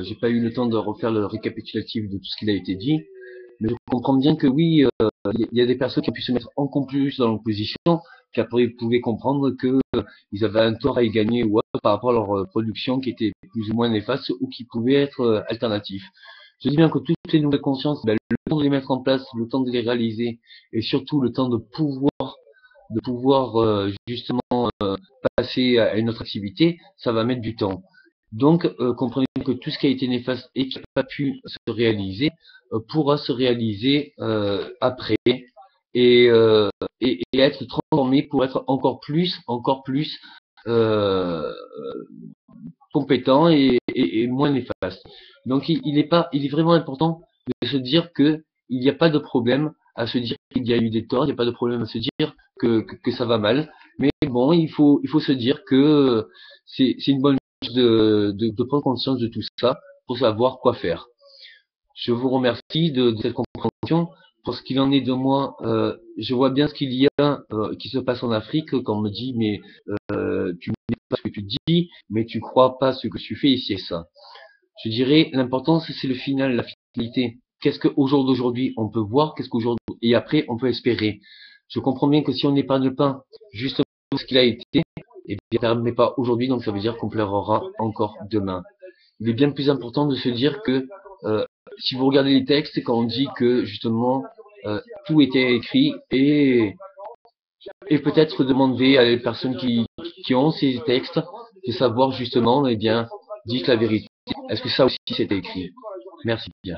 J'ai pas eu le temps de refaire le récapitulatif de tout ce qu'il a été dit, mais je comprends bien que oui, il y a des personnes qui ont pu se mettre encore plus dans l'opposition, qui après pouvaient comprendre que ils avaient un tort à y gagner ou autre par rapport à leur production qui était plus ou moins néfaste ou qui pouvait être alternatif. Je dis bien que toutes les nouvelles consciences, ben, le temps de les mettre en place, le temps de les réaliser, et surtout le temps de pouvoir justement passer à une autre activité, ça va mettre du temps. Donc, comprenez que tout ce qui a été néfaste et qui n'a pas pu se réaliser pourra se réaliser après et, euh, et être transformé pour être encore plus euh, compétent et moins néfaste. Donc, il est vraiment important de se dire que il n'y a pas de problème à se dire qu'il y a eu des torts, il n'y a pas de problème à se dire que ça va mal. Mais bon, il faut se dire que c'est une bonne chose de prendre conscience de tout ça pour savoir quoi faire. Je vous remercie de cette compréhension. Pour ce qu'il en est de moi, je vois bien ce qu'il y a qui se passe en Afrique quand on me dit mais tu ne sais pas ce que tu dis, mais tu crois pas ce que tu fais ici et ça. Je dirais l'important c'est le final, la finalité. Qu'est-ce qu'au jour d'aujourd'hui on peut voir, qu'est-ce qu'aujourd'hui et après on peut espérer. Je comprends bien que si on n'épargne pas justement ce qu'il a été, et bien permet pas aujourd'hui, donc ça veut dire qu'on pleurera encore demain. Il est bien plus important de se dire que euh, si vous regardez les textes, quand on dit que justement tout était écrit et peut-être demander à les personnes qui ont ces textes de savoir justement, eh bien, dites la vérité. Est-ce que ça aussi c'était écrit? Merci bien.